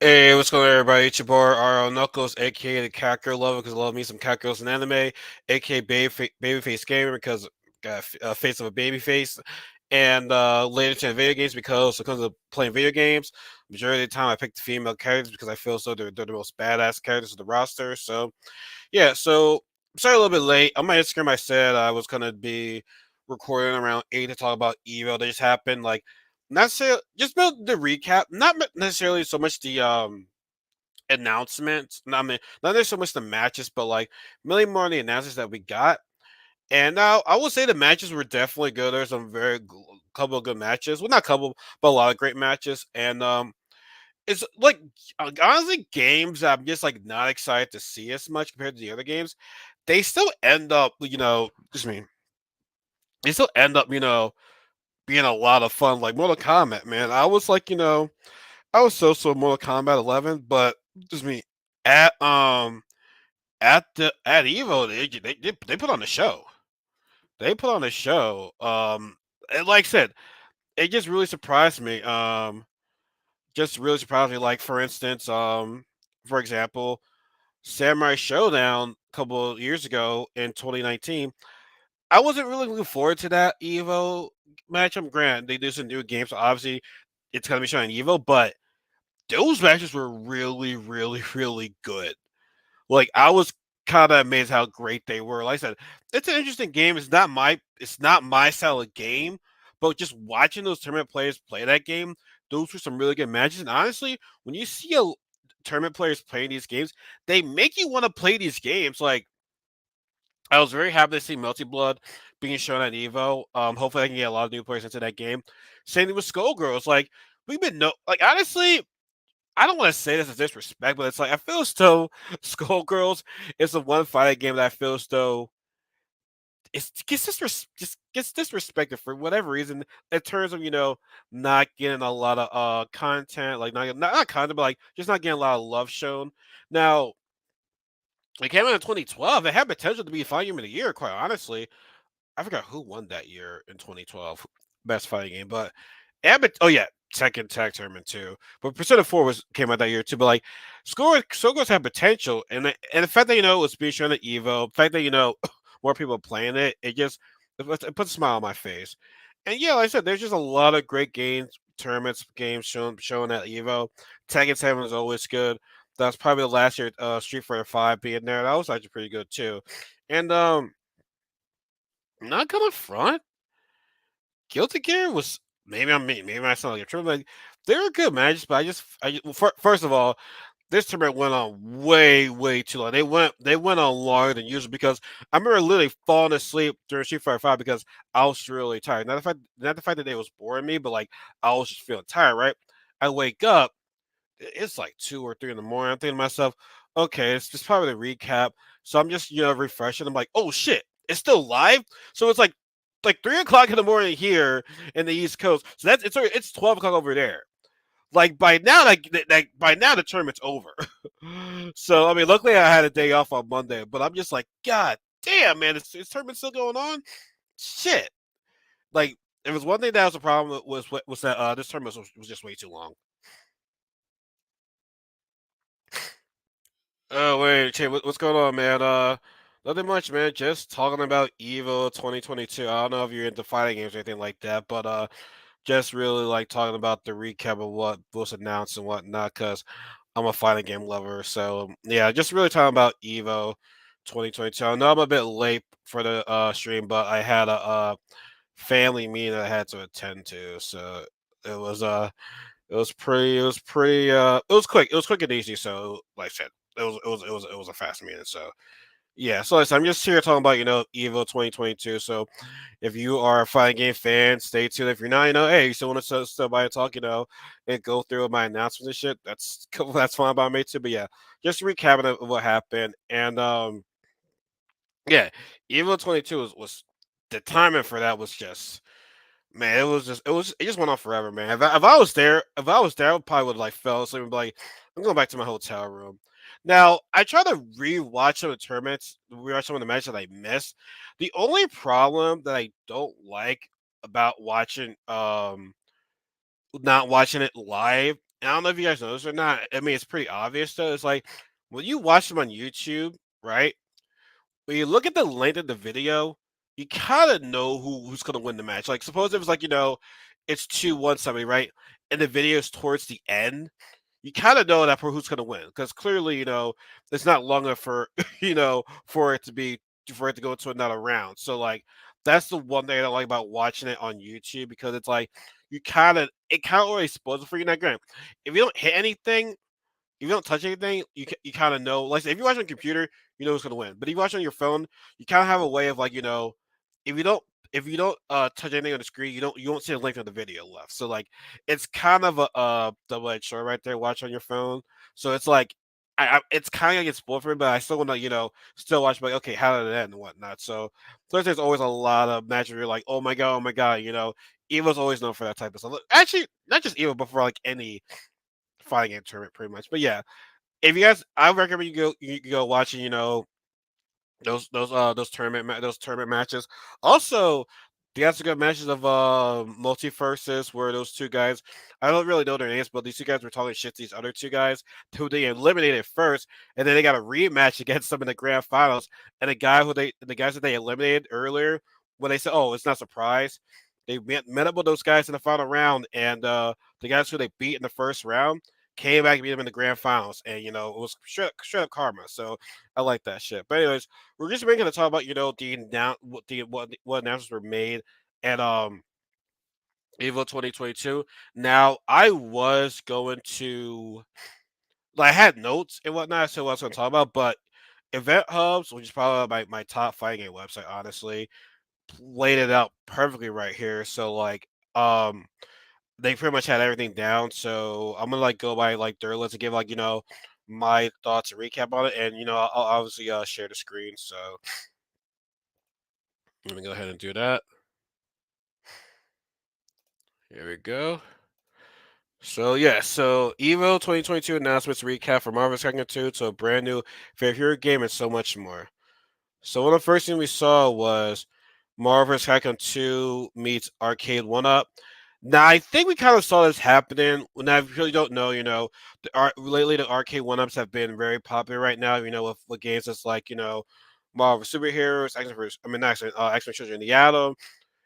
Hey, what's going on, everybody? It's your boy RL Knuckles, aka the Kakarot Lover, because I love me some Kakarot's in anime, aka Babyface Gamer, because got a face of a babyface, and later to video games because when it comes to playing video games, majority of the time I pick the female characters because I feel so they're the most badass characters of the roster. So yeah, so sorry a little bit late. On my Instagram, I said I was gonna be recording around 8 to talk about Evo that just happened. Like, not say just about the recap, not necessarily so much the announcements. I mean, not necessarily so much the matches, but like really more on the announcements that we got. And now I will say the matches were definitely good. There's some couple of good matches. Well, not couple, but a lot of great matches. And it's like honestly games that I'm just like not excited to see as much compared to the other games. They still end up, just me. They still end up, being a lot of fun. Like Mortal Kombat, man. I was like, I was so Mortal Kombat 11, but just me at at Evo, they put on a show. They put on a show. And like I said, it just really surprised me. Just really surprised me. Like for instance, for example, Samurai Showdown a couple of years ago in 2019. I wasn't really looking forward to that Evo matchup. Grant, they do some new games, so obviously it's gonna be showing Evo, but those matches were really good. Like I was kind of amazed how great they were. Like I said, it's an interesting game. It's not my style of game, but just watching those tournament players play that game, those were some really good matches. And honestly, when you see a tournament players playing these games, they make you want to play these games. Like I was very happy to see Melty Blood being shown at Evo. Hopefully I can get a lot of new players into that game. Same thing with Skullgirls. Like we've been like honestly, I don't want to say this as disrespect, but it's like I feel as though Skullgirls is the one fighting game that I feel as though just gets disrespected for whatever reason in terms of not getting a lot of content, like not content, but like just not getting a lot of love shown. Now it came out in 2012. It had potential to be Fighting Game of the Year, quite honestly. I forgot who won that year in 2012, best fighting game, but oh yeah, second tag tournament too. But Persona 4 was came out that year too. But like, Scorpios have potential, and the fact that it was being shown at Evo, the fact that more people are playing it, it puts a smile on my face. And yeah, like I said, there's just a lot of great games shown at Evo. Tekken 7 is always good. That's probably the last year Street Fighter 5 being there. That was actually pretty good too. And not gonna front. Guilty Gear was maybe I sound like a true, like they were good matches, but first of all, this tournament went on way too long. They went on longer than usual because I remember literally falling asleep during Street Fighter 5 because I was really tired. Not the fact that it was boring me, but like I was just feeling tired. Right, I wake up, it's like 2 or 3 in the morning. I'm thinking to myself, okay, it's just probably the recap. So I'm just refreshing. I'm like, oh shit, it's still live. So it's like 3 o'clock in the morning here in the East Coast. So it's 12 o'clock over there. Like by now the tournament's over. So I mean, luckily I had a day off on Monday, but I'm just like, God damn, man, is tournament still going on? Shit. Like, it was one thing that was a problem was that this tournament was just way too long. Oh wait, Che, what's going on, man? Nothing much, man. Just talking about Evo 2022. I don't know if you're into fighting games or anything like that, but just really like talking about the recap of what was announced and whatnot, because I'm a fighting game lover. So yeah, just really talking about Evo 2022. I know I'm a bit late for the stream, but I had a family meeting I had to attend to, so it was it was quick and easy. So like I said, it was a fast meeting. So yeah, so listen, I'm just here talking about Evo 2022. So if you are a fighting game fan, stay tuned. If you're not, hey, you still want to still by and talk, and go through my announcements and shit, that's cool. That's fine by me too. But yeah, just recapping of what happened. And yeah, Evo 22 was the timing for that was just, man, it just went on forever, man. If I was there, I probably would like fell asleep and be like, I'm going back to my hotel room. Now, I try to rewatch some of the tournaments, rewatch some of the matches that I missed. The only problem that I don't like about watching not watching it live I don't know if you guys know this or not. I mean, it's pretty obvious though. It's like when you watch them on YouTube, right? When you look at the length of the video, you kind of know who's gonna win the match. Like, suppose it was like it's 2-1 somebody, right? And the video's towards the end, you kind of know that for who's going to win because clearly, it's not long enough for for it to go to another round. So like that's the one thing I don't like about watching it on YouTube because it's like it kind of already spoils it for you. Now, granted, if you don't hit anything, if you don't touch anything, you kind of know. Like, if you watch on a computer, you know who's gonna win. But if you watch on your phone, you kind of have a way of like, if you don't touch anything on the screen, you won't see the length of the video left. So like, it's kind of a double-edged sword right there. Watch on your phone, so it's like, it's kind of gets spoiled for me, but I still want to still watch. Like, okay, how did it end and whatnot. So there's always a lot of matches where you're like, oh my god, Evo's always known for that type of stuff. Actually, not just Evo, but for like any fighting game tournament, pretty much. But yeah, if you guys, I recommend you go watching, those tournament matches. Also, they got some good matches of multiverses where those two guys, I don't really know their names, but these two guys were talking shit to these other two guys who they eliminated first, and then they got a rematch against them in the grand finals. And the guys that they eliminated earlier, when they said, "Oh, it's not a surprise," they met up with those guys in the final round, and the guys who they beat in the first round came back and beat them in the grand finals, and it was straight up karma. So I like that shit. But anyways, we're just going to talk about what announcements were made at Evo 2022. Now I was going to like I had notes and whatnot, so what I was going to talk about, but Event Hubs, which is probably my top fighting game website, honestly, laid it out perfectly right here. So like they pretty much had everything down. So I'm gonna like go by like their list and give like my thoughts and recap on it, and I'll obviously share the screen. So let me go ahead and do that. Here we go. So yeah, so Evo 2022 announcements recap for Marvel's Second 2 to a brand new favorite game and so much more. So one of the first things we saw was Marvel's Capcom 2 meets Arcade 1-Up. Now I think we kind of saw this happening. Now I really don't know. Lately the Arcade 1-Ups have been very popular right now. With games that's like Marvel superheroes, X Men Children of the Atom,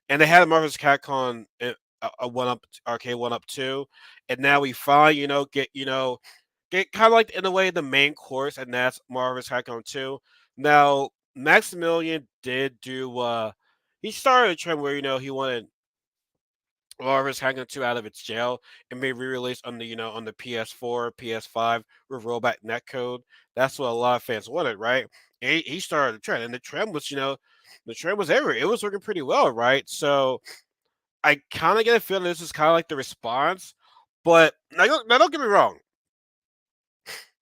and they had a Marvel's Capcom a 1-Up Arcade 1-Up 2, and now we finally get kind of like in a way the main course, and that's Marvel's Capcom 2. Now Maximilian did do he started a trend where he wanted Marvel's Capcom 2 out of its jail and be re-released on the PS4, PS5 with rollback netcode. That's what a lot of fans wanted, right? And he started the trend, and the trend was everywhere. It was working pretty well, right? So I kind of get a feeling this is kind of like the response, but now don't get me wrong.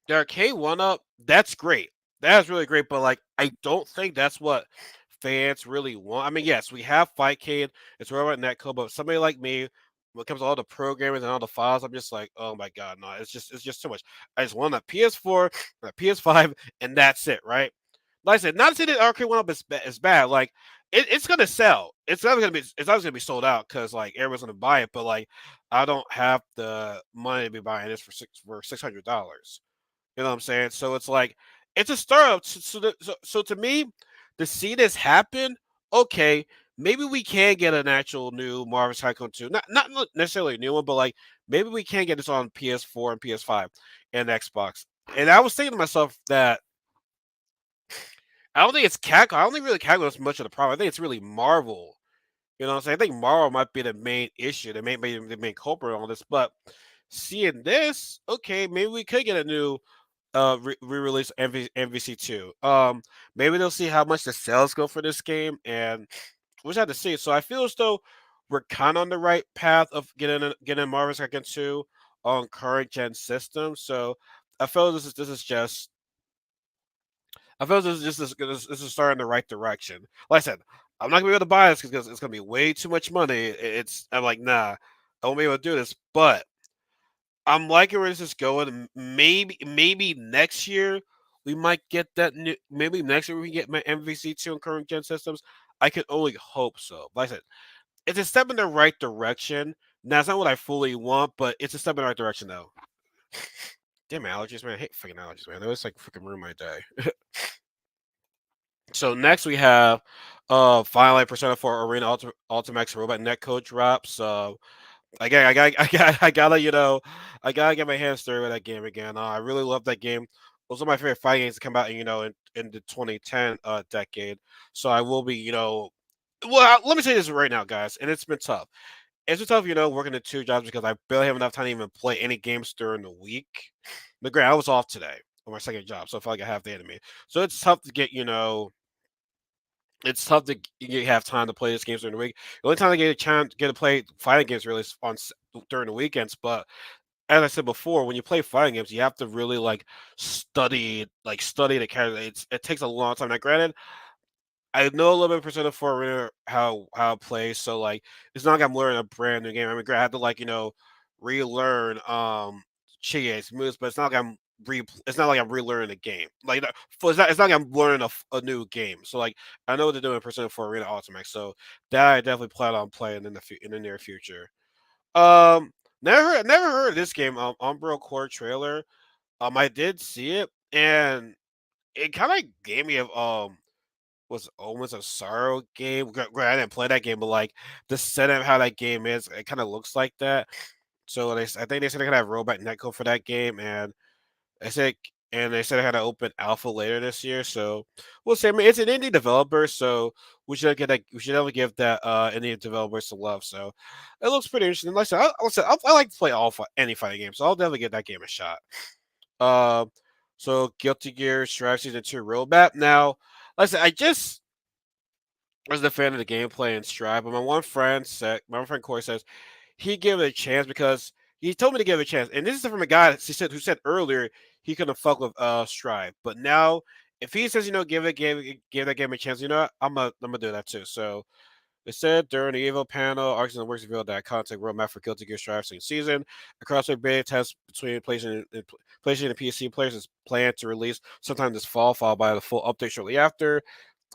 The arcade 1-Up, that's great. That's really great, but like I don't think that's what fans really want. I mean, yes, we have Fightcade, it's right netcode, but somebody like me, when it comes to all the programmers and all the files, I'm just like, oh my god, no, it's just too much. I just want a PS4, a PS5, and that's it, right? Like I said, not to say that arcade 1-Up is bad. Like it's gonna sell. It's always gonna be sold out because like everyone's gonna buy it. But like I don't have the money to be buying this for $600. You know what I'm saying? So it's like it's a startup. So to me, to see this happen, okay, maybe we can get an actual new Marvel's Tycoon 2. Not necessarily a new one, but like maybe we can get this on PS4 and PS5 and Xbox. And I was thinking to myself that I don't think it's Capcom. I don't think really Capcom is much of the problem. I think it's really Marvel. You know what I'm saying? I think Marvel might be the main issue, the main culprit on this. But seeing this, okay, maybe we could get a new re-release MVC2. Maybe they'll see how much the sales go for this game, and we'll just have to see. So I feel as though we're kind of on the right path of getting Marvel's Second 2 on current gen systems. So I feel this is just I feel this is starting in the right direction. Like I said, I'm not gonna be able to buy this because it's gonna be way too much money. I'm like, nah, I won't be able to do this. But I'm liking where this is going. Maybe next year we might get that new. Maybe next year we can get my MVC2 on current gen systems. I can only hope so. Like I said, it's a step in the right direction. Now it's not what I fully want, but it's a step in the right direction though. Damn allergies, man. I hate fucking allergies, man. They always like freaking ruin my day. So next we have finally Persona 4 Arena Ultimax Robot Netcode drops. I gotta, I gotta get my hands dirty with that game again. I really love that game. It was one of my favorite fighting games to come out, in the 2010 decade. So I will be, well, let me say this right now, guys, and it's been tough. It's been tough, working the two jobs because I barely have enough time to even play any games during the week. But great, I was off today on my second job, so I felt like I have the enemy. So it's tough to get, it's tough to have time to play these games during the week. The only time I get a chance get to play fighting games really is during the weekends. But as I said before, when you play fighting games, you have to really study the character. It takes a long time. Now, granted, I know a little bit of Persona 4 Arena how it plays, so it's not like I'm learning a brand new game. I mean, I had to relearn Chie's moves, but it's not like I'm relearning the game. It's not like I'm learning a new game. So I know what they're doing in Persona 4 Arena Ultimate, so that I definitely plan on playing in the near future. Never heard of this game. Umbral Core trailer. I did see it, and it kind of gave me a was almost a Sorrow game. I didn't play that game, but the setup, how that game is, it kind of looks like that. So I think they said they're gonna have robot netcode for that game, and I said they said they had to open alpha later this year. So we'll see. I mean, it's an indie developer, so we should definitely give that indie developers some love. So it looks pretty interesting. Like I said, I like to play any fighting game, so I'll definitely give that game a shot. Uh, so Guilty Gear Strive Season 2 roadmap. Now, like I said, I just was a fan of the gameplay and Strive, but my one friend Corey says he gave it a chance because he told me to give it a chance. And this is from a guy who said earlier he couldn't fuck with Strive. But now if he says, give that game a chance, I'm gonna do that too. So it said during the Evo panel, Arcs and the Works revealed that content roadmap for Guilty Gear Strive second season. A crossplay beta test between PlayStation and PC players is planned to release sometime this fall, followed by the full update shortly after.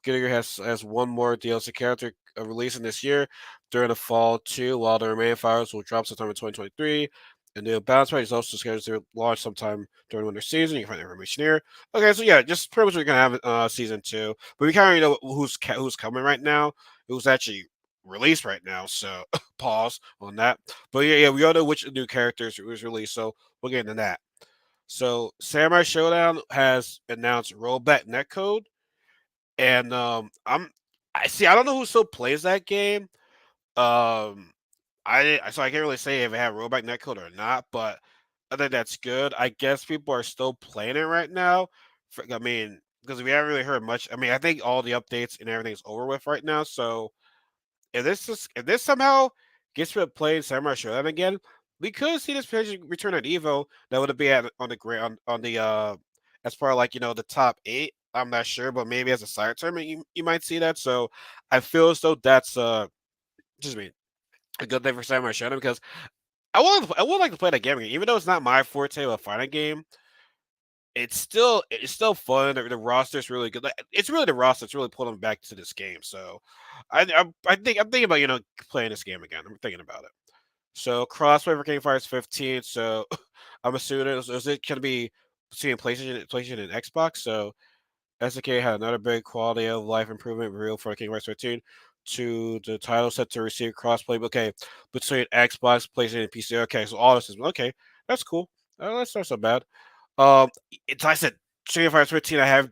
Giger has one more DLC character releasing this year during the fall too, while the remaining files will drop sometime in 2023. And the balance pack is also scheduled to launch sometime during winter season. You can find the information here. Okay, so yeah, just pretty much we're gonna have season two, but we kind of know who's coming right now, who's actually released right now. So pause on that. But yeah, we all know which new characters was released, so we'll get into that. So Samurai Showdown has announced rollback netcode and I see. I don't know who still plays that game. Um, so I can't really say if it had rollback netcode or not, but I think that's good. I guess people are still playing it right now. I mean, because we haven't really heard much. I mean, I think all the updates and everything's over with right now. So if this somehow gets to play Samurai Shodown again, we could see this potentially return at Evo. That would be on the ground on the as far the top 8. I'm not sure, but maybe as a side tournament, you might see that. So I feel as though that's just me a good thing for Samurai Shodown because I would like to play that game again, even though it's not my forte of a fighting game. It's still fun. The roster's really good. It's really the roster that's really pulling back to this game. So I'm thinking about playing this game again. I'm thinking about it. So crossplay for King of Fighters 15. So I'm assuming is it going to be between PlayStation and Xbox? So SNK had another big quality of life improvement revealed for King of Fighters 15 to the title set to receive crossplay. Okay, between Xbox, PlayStation, and PC. Okay, so all this is okay. That's cool. That's not so bad. It's like I said, Street Fighter 15. I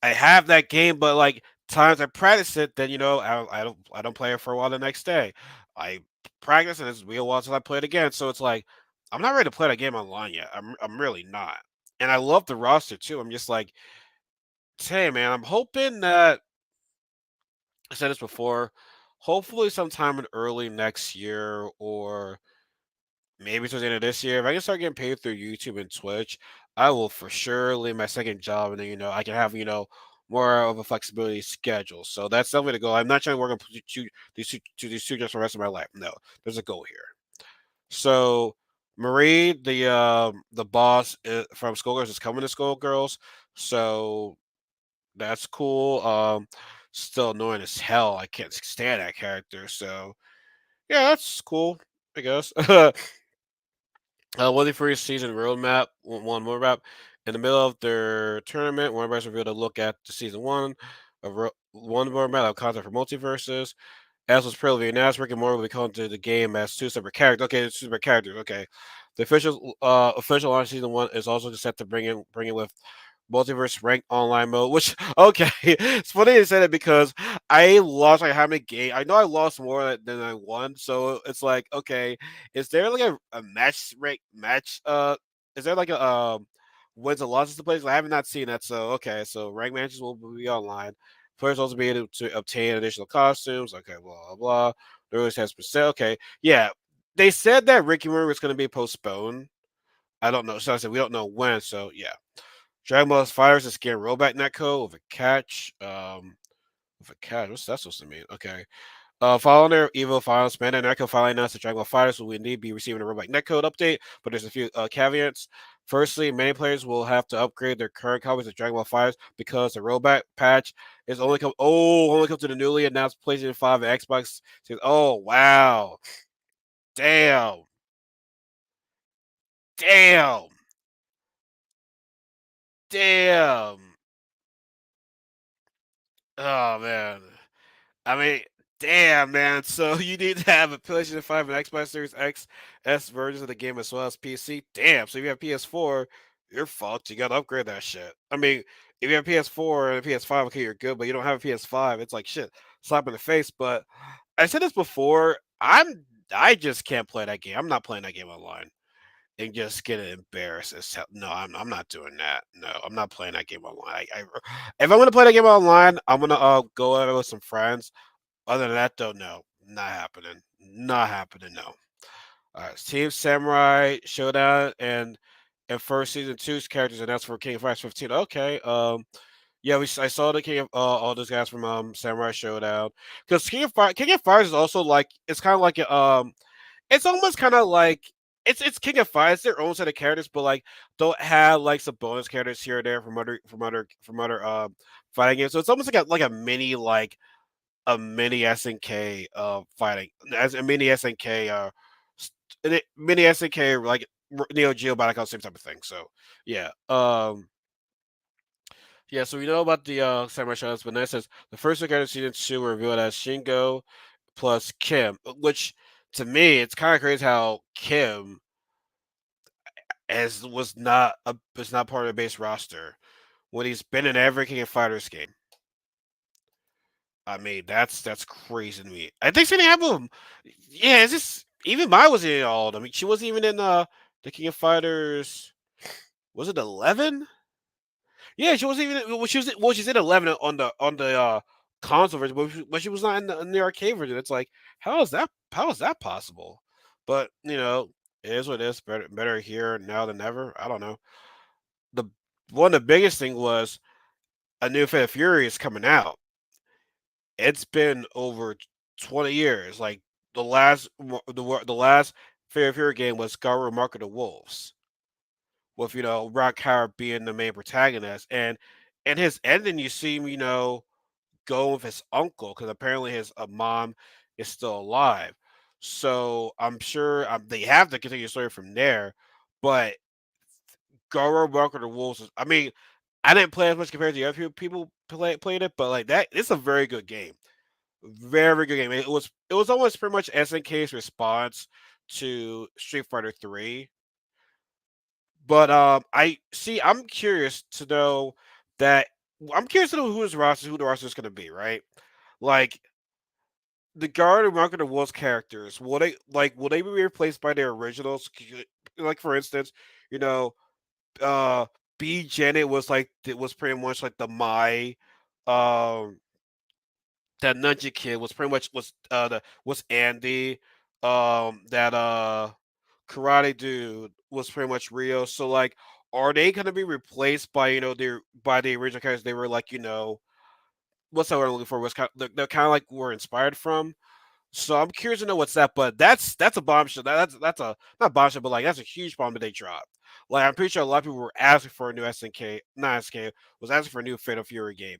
have that game, but times I practice it, then I don't play it for a while the next day. I practice and it's real while until I play it again. So it's like I'm not ready to play that game online yet. I'm really not. And I love the roster too. I'm just like, hey man, I'm hoping that I said this before. Hopefully sometime in early next year or maybe towards the end of this year, if I can start getting paid through YouTube and Twitch, I will for sure leave my second job and then I can have more of a flexibility schedule. So that's definitely the goal. I'm not trying to work on these two jobs for the rest of my life. No, there's a goal here. So Marie, the boss from Skullgirls is coming to Skullgirls, so that's cool. Still annoying as hell. I can't stand that character. So yeah, that's cool. I guess. What's the free season roadmap? One more map. In the middle of their tournament, Warner Bros. Revealed a look at the season one of one more map of content for multiverses. As was previously announced, Rick and Morty will be coming to the game as two separate characters. Okay, two separate characters. Okay, the official launch season one is also set to bring in with multiverse ranked online mode. Which okay, it's funny you said it because I lost like how many games. I know I lost more than I won, so it's like okay, is there like a match rank match? Is there like a wins and losses to play? I have not seen that. So okay, so rank matches will be online. Players also be able to obtain additional costumes. Okay, blah blah blah. The release has been set. Okay, yeah. They said that Ricky Morty was going to be postponed. I don't know. So I said we don't know when. So yeah, Dragon Ball fires a scare rollback netcode with a catch. With a catch. What's that supposed to mean? Okay. Following their Evo files, Panda and Echo finally announced that Dragon Ball Fighters will indeed be receiving a rollback netcode update, but there's a few caveats. Firstly, many players will have to upgrade their current copies of Dragon Ball Fighters because the rollback patch is only come to the newly announced PlayStation 5 and Xbox. Oh wow, damn, damn, damn. Oh man. I mean, damn, man. So you need to have a PlayStation 5 and Xbox Series X S versions of the game as well as PC. Damn. So if you have PS4, you're fucked. You gotta upgrade that shit. I mean, if you have PS4 and a PS5, okay, you're good, but you don't have a PS5, it's like shit, slap in the face. But I said this before. I just can't play that game. I'm not playing that game online and just get embarrassed as hell. No, I'm not doing that. No, I'm not playing that game online. If I'm gonna play that game online, I'm gonna go out with some friends. Other than that, though, no, not happening. Not happening. No. All right, Team Samurai Showdown and first season two's characters announced for King of Fighters 15. Okay. Yeah, I saw the King of all those guys from Samurai Showdown because King of Fighters is also like it's kind of like it's almost kind of like it's King of Fighters, their own set of characters, but like don't have like some bonus characters here or there from other fighting games. So it's almost like a mini a mini SNK fighting as a mini SNK mini SNK like Neo Geo Battle same type of thing. So yeah. Yeah, so we know about the Samurai Shoutouts, but then it says the first look at season two were revealed as Shingo plus Kim, which to me it's kind of crazy how Kim as was not part of the base roster when he's been in every King of Fighters game. I mean, that's crazy to me. I think Sandy Apple, yeah, it's just even mine was in all. I mean, she wasn't even in the King of Fighters. Was it 11? Yeah, she wasn't even. Well, she's in 11 on the console version, but she was not in the arcade version. It's like how is that possible? But you know, it is what it is. Better here now than ever. I don't know. The one of the biggest thing was a new Fate of Fury is coming out. It's been over 20 years. Like the last Fair Fury game was Garou Mark of the Wolves, with Rock Howard being the main protagonist, and his ending, you see him, go with his uncle because apparently his mom is still alive. So I'm sure they have to continue the story from there, but Garou Mark of the Wolves. I mean, I didn't play as much compared to the other people played it, but like that, it's a very good game. Very good game. It was almost pretty much SNK's response to Street Fighter 3. But I'm curious to know that I'm curious to know who the roster is going to be, right? Like the guard and Market of Wolves characters, will they be replaced by their originals? Like for instance, you know, uh B Janet was like it was pretty much like the my um that Ninja Kid was pretty much was Andy. That Karate Dude was pretty much Rio. So like, are they gonna be replaced by their by the original characters? They were like what's that word I'm looking for? Was kind they're kind of like were inspired from. So I'm curious to know what's that, but that's a bombshell. That's a not bombshell, but like that's a huge bomb that they dropped. Like I'm pretty sure a lot of people were asking for a new SNK, not SNK, was asking for a new Fatal Fury game.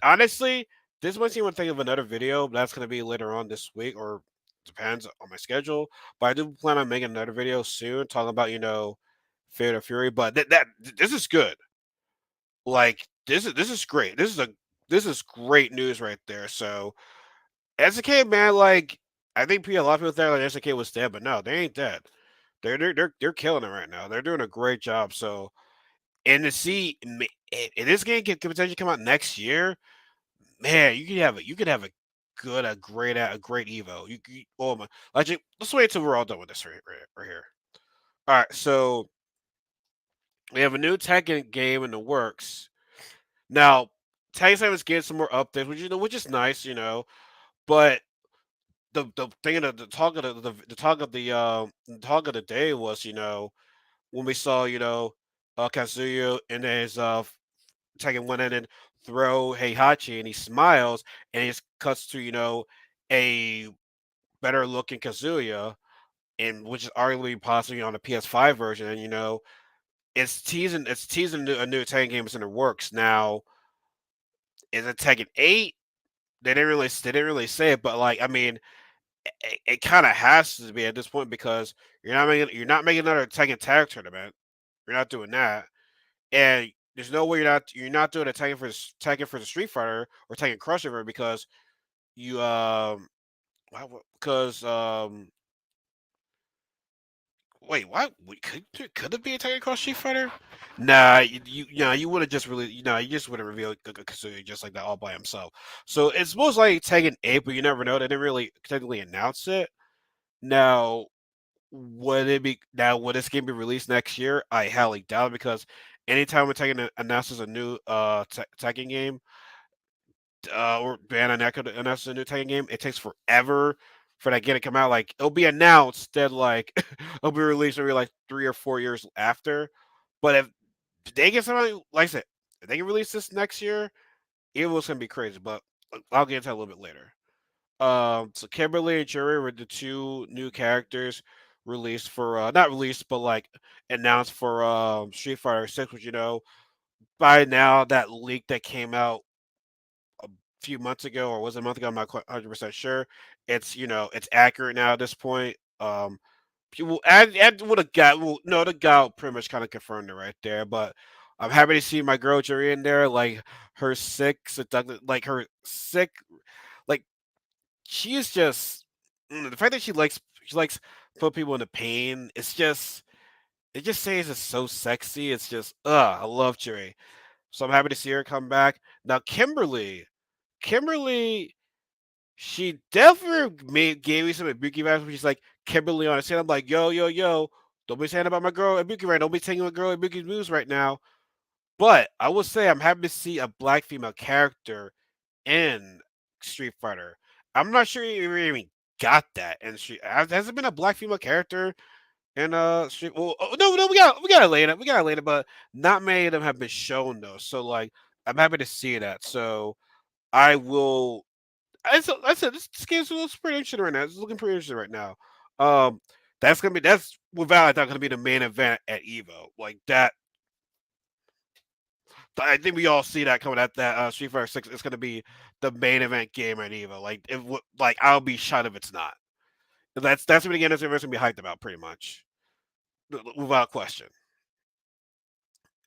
Honestly, this makes me want to think of another video, but that's gonna be later on this week or depends on my schedule. But I do plan on making another video soon talking about Fate of Fury. But this is good. Like this is great. This is great news right there. So SK man, like I think a lot of people think like SK was dead, but no, they ain't dead. They're killing it right now. They're doing a great job. So and to see and this game could potentially come out next year, man, you could have a great Evo. Oh my, actually, let's wait until we're all done with this right here. All right, so we have a new Tekken game in the works now. Tekken 7 is getting some more updates, which is nice, but the thing of the talk of the talk of the talk of the day was when we saw Kazuya and his Tekken went in and throw Heihachi and he smiles and he just cuts to a better looking Kazuya and which is arguably possibly on the PS5 version and it's teasing a new Tekken game is in the works now. Is it Tekken 8? They didn't really say it, but like I mean it kind of has to be at this point because you're not making another Tekken tag tournament. You're not doing that, and there's no way you're not doing a Tekken for the Street Fighter or Tekken Crossover because you because wait what could it be a Tekken Cross Street Fighter? Nah, you would have just really you just would have revealed Kazuya just like that all by himself. So it's most likely Tekken 8, but you never know. They didn't really technically announce it. Now would this game be released next year? I highly doubt it because anytime we're taking announces a new Tekken game, or Bandai Namco announces a new Tekken game, it takes forever for that game to come out. Like it'll be announced, then like it'll be released maybe like 3 or 4 years after. But if they get something like I said, if they can release this next year, it was gonna be crazy. But I'll get into that a little bit later. So Kimberly and Jury were the two new characters released for not released but like announced for Street Fighter 6, which by now that leak that came out a few months ago or was it a month ago, I'm not quite 100% sure. It's accurate now at this point. People and would have got well no the guy pretty much kind of confirmed it right there, but I'm happy to see my girl Jury in there, like her sick seductive like her sick like she is just the fact that she likes put people into pain. It just says it's so sexy. It's just I love Cherry. So I'm happy to see her come back. Now Kimberly, she definitely gave me some Ibuki vibes. When she's like Kimberly on the scene. I'm like yo yo yo. Don't be saying about my girl Ibuki right. Don't be taking my girl Ibuki's moves right now. But I will say I'm happy to see a black female character in Street Fighter. I'm not sure you even got that in Street. Has it been a black female character in Street? Well, oh, no, we got Elena, but not many of them have been shown though. So like, I'm happy to see that. So I will. I said this game looks pretty interesting right now. It's looking pretty interesting right now. Um, that's without a doubt gonna be the main event at Evo. Like that I think we all see that coming at that Street Fighter 6. It's going to be the main event game at Evo. Like I'll be shocked if it's not. That's what again that's going to be hyped about pretty much, without question.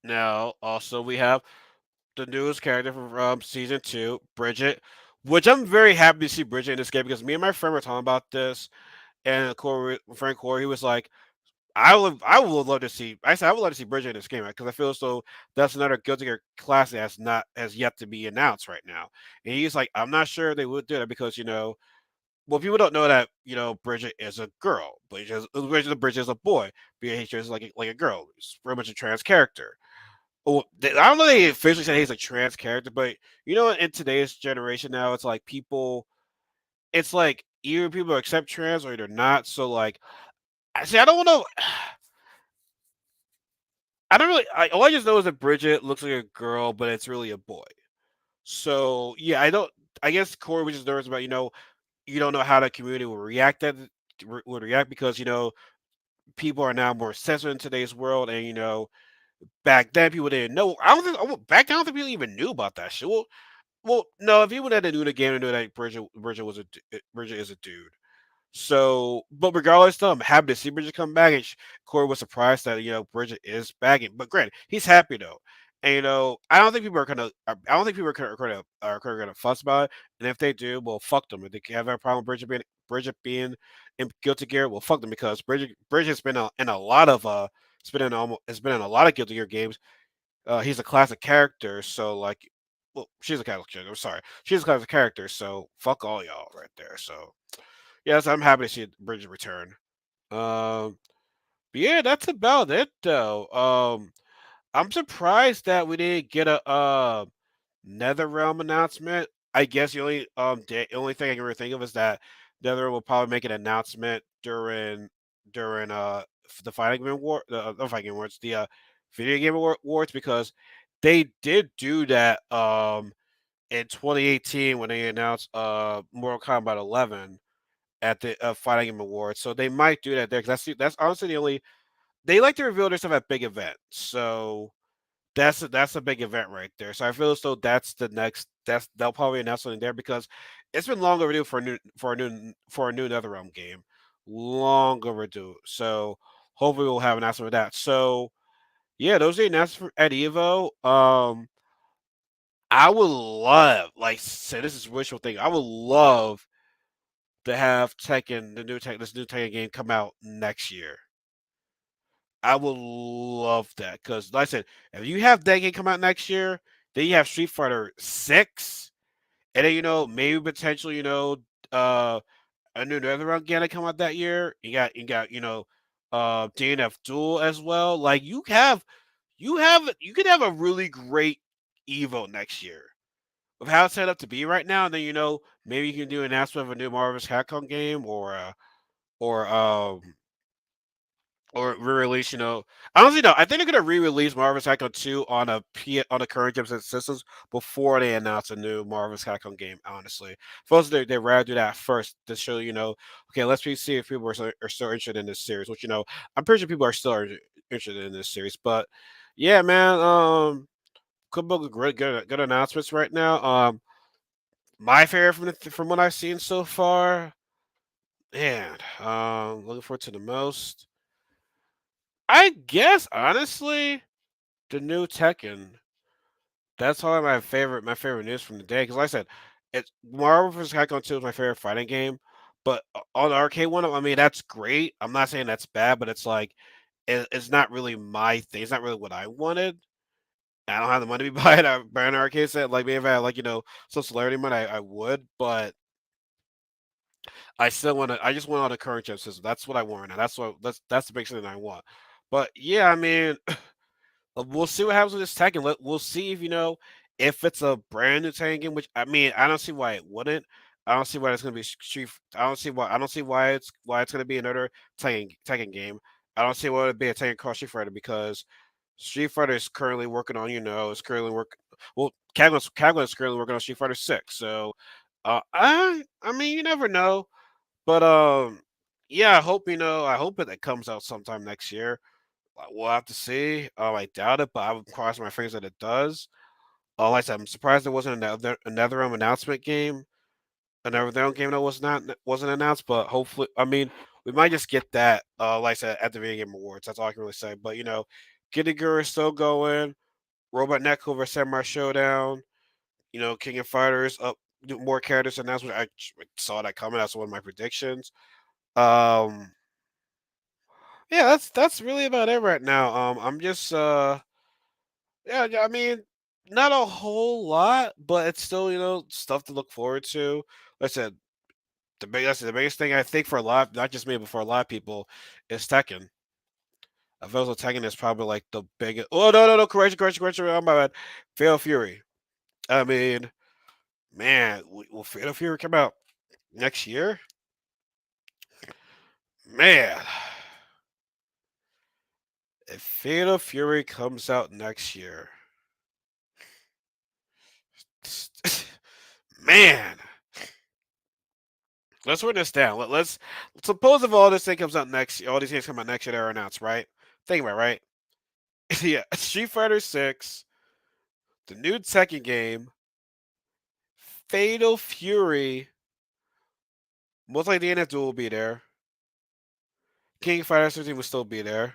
Now, also we have the newest character from season 2, Bridget, which I'm very happy to see Bridget in this game because me and my friend were talking about this, and Corey, my friend Corey, he was like, I would love to see. I said I would love to see Bridget in this game because I feel as though that's another Guilty Gear class that has yet to be announced right now. And he's like, I'm not sure they would do that because well, people don't know that Bridget is a girl, but Bridget is a boy. Bridget is like a girl. It's very much a trans character. Oh, I don't know. They officially said he's a trans character, but in today's generation now, it's like people. It's like either people accept trans or they're not. So like, I see. I don't know. I don't really. All I just know is that Bridget looks like a girl, but it's really a boy. So yeah, I don't. I guess Corey was just nervous about you don't know how the community will react would react because people are now more sensitive in today's world, and back then people didn't know. I don't think back then I don't think people even knew about that shit. Well, no, if people that knew the game and knew that Bridget is a dude. So, but regardless, though, I'm happy to see Bridget come back. And Corey was surprised that Bridget is back. But granted, he's happy though. And I don't think people are gonna. I don't think people are gonna fuss about it. And if they do, well, fuck them. If they have a problem with Bridget being in Guilty Gear, well, fuck them because Bridget's been in a lot of it's been in a lot of Guilty Gear games. He's a classic character, so like, well, she's a classic character. I'm sorry, she's a classic character. So fuck all y'all right there. So yes, I'm happy to see Bridget return. Um, but yeah, that's about it though. I'm surprised that we didn't get a NetherRealm announcement. I guess the only thing I can really think of is that NetherRealm will probably make an announcement during the fighting game award the fighting game awards video game awards because they did do that in 2018 when they announced Mortal Kombat 11 at the Fighting Game Awards. So they might do that there because that's honestly the only they like to reveal their stuff at big events. So that's a big event right there. So I feel as though that's the next. They'll probably announce something there because it's been long overdue for a new NetherRealm game, long overdue. So hopefully we'll have an announcement of that. So yeah, those are the announcements at Evo. I would love, like, say this is wishful thing. I would love to have this new Tekken game come out next year. I would love that because, like I said, if you have that game come out next year, then you have Street Fighter 6, and then maybe potentially uh a new NetherRealm game to come out that year. You got DNF Duel as well. Like you could have a really great Evo next year with how it's set up to be right now. And then maybe you can do an announcement of a new Marvel's Capcom game or re-release. Honestly, no. I think they're gonna re-release Marvel's Capcom 2 on the current gen systems before they announce a new Marvel's Capcom game. Honestly, first they rather do that first to show okay, see if people are still interested in this series. Which I'm pretty sure people are still interested in this series. But yeah, man, couple of good announcements right now. My favorite from what I've seen so far, man. Looking forward to the most. I guess honestly, the new Tekken. That's probably my favorite news from the day. Because like I said, it's Marvel vs. Capcom 2 is my favorite fighting game. But on the arcade one, I mean that's great. I'm not saying that's bad, but it's like it's not really my thing. It's not really what I wanted. I don't have the money to be buying an arcade set. Like maybe if I had like some celebrity money, I would. But I still want to. I just want all the current gen system. That's what I want. And that's the big thing that I want. But yeah, I mean, we'll see what happens with this Tekken. We'll see if it's a brand new Tekken game. Which I mean, I don't see why it wouldn't. I don't see why it's gonna be Street. I don't see why it's gonna be another Tekken game. I don't see why it'd be a Tekken cross Street Fighter because Street Fighter is currently working on. Is currently work. Well, Capcom is currently working on Street Fighter 6. So, I mean, you never know. But yeah, I hope that comes out sometime next year. We'll have to see. I doubt it, but I would cross my fingers that it does. Like I said, I'm surprised there wasn't another announcement game, another game that wasn't announced. But hopefully, I mean, we might just get that. Like I said, at the Video Game Awards. That's all I can really say. But Giga is still going. Robot Neko vs Samurai Showdown. King of Fighters up. More characters announced. I saw that coming. That's one of my predictions. Um, yeah, that's really about it right now. I'm just yeah, I mean, not a whole lot, but it's still stuff to look forward to. Like I said, the biggest thing I think for a lot, not just me, but for a lot of people, is Tekken. I feel like Tekken is probably like the biggest. Oh no, correction. Oh my bad. Fatal Fury. I mean, man, will Fatal Fury come out next year? Man, if Fatal Fury comes out next year, man, let's run this down. Let's suppose if all this thing comes out next, all these things come out next year, they're announced, right? Think about it, right. Yeah, Street Fighter 6, the new Tekken game, Fatal Fury, Most likely DNF Duel will be there. King Fighter 13 will still be there.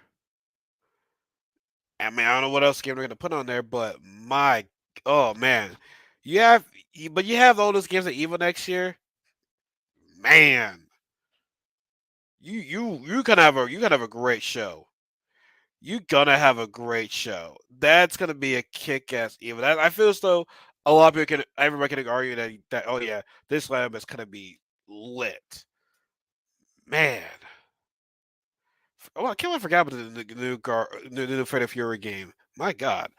I mean, I don't know what else game they're gonna put on there, but oh man, you have all those games at Evo next year, man. You gonna have a great show. You gonna have a great show. That's gonna be a kick-ass Evo. I feel as though a lot of people everybody can argue that oh yeah, this lab is gonna be lit, man. Oh, I can't forget about the new Freddy Fury game. My God,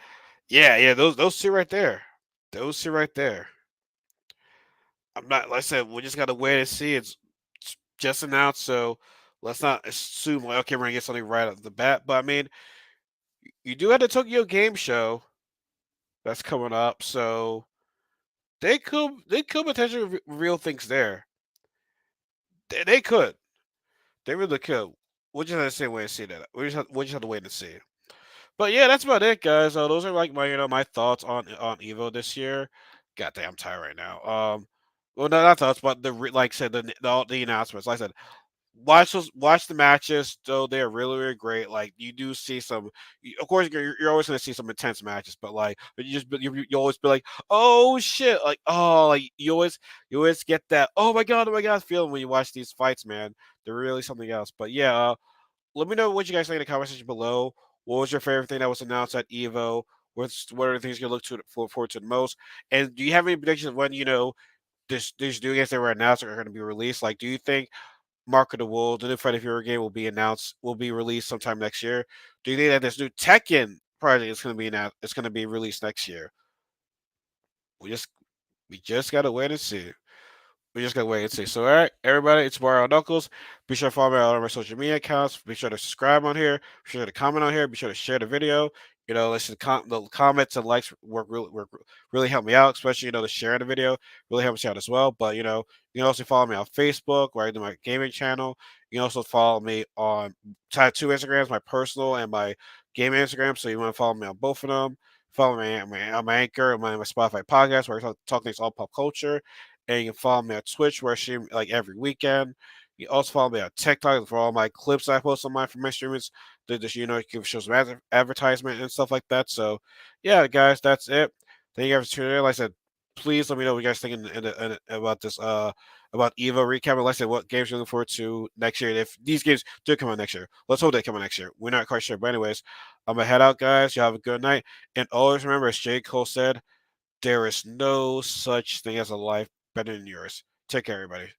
yeah, those two right there, those two right there. I'm not. Like I said, we just gotta wait and see. It's just announced, so let's not assume like okay, we're gonna get something right off the bat. But I mean, you do have the Tokyo Game Show that's coming up, so they could potentially reveal things there. They could. They really could. We just have to say wait and see that. We just have to wait and see. But yeah, that's about it, guys. Those are like my thoughts on Evo this year. God damn, I'm tired right now. Well, no, not thoughts, but like I said the announcements. Like I said, watch the matches. Though they're really great. Like you do see some. Of course, you're always gonna see some intense matches, but like, but you always be like, oh shit, like oh, like you always get that oh my god feeling when you watch these fights, man. They're really something else. But yeah, let me know what you guys think in the comment section below. What was your favorite thing that was announced at Evo? What are the things you look forward to the most? And do you have any predictions of when these new games that were announced are going to be released? Like, do you think Mark of the Wolves, the new Freddy Fury game, will be released sometime next year? Do you think that this new Tekken project is going to be announced? It's going to be released next year. We just we just gotta wait and see. We just gotta wait and see. So, all right, everybody, it's Mario Knuckles. Be sure to follow me on all of my social media accounts. Be sure to subscribe on here. Be sure to comment on here. Be sure to share the video. Listen, the comments and likes really help me out, especially the sharing the video really helps me out as well. But you can also follow me on Facebook where I do my gaming channel. You can also follow me on two Instagrams, my personal and my gaming Instagram. So you want to follow me on both of them. Follow me on my Anchor and my Spotify podcast where I talk things all pop culture. And you can follow me on Twitch where I stream like every weekend. You can also follow me on TikTok for all my clips I post on my streamers. Just you can show some advertisement and stuff like that. So yeah, guys, that's it. Thank you guys for tuning in. Like I said, please let me know what you guys think about this about Evo recap. And like I said, what games you're looking forward to next year. And if these games do come out next year, let's hope they come out next year. We're not quite sure, but anyways, I'm gonna head out, guys. You have a good night, and always remember, as J. Cole said, there is no such thing as a life better than yours. Take care, everybody.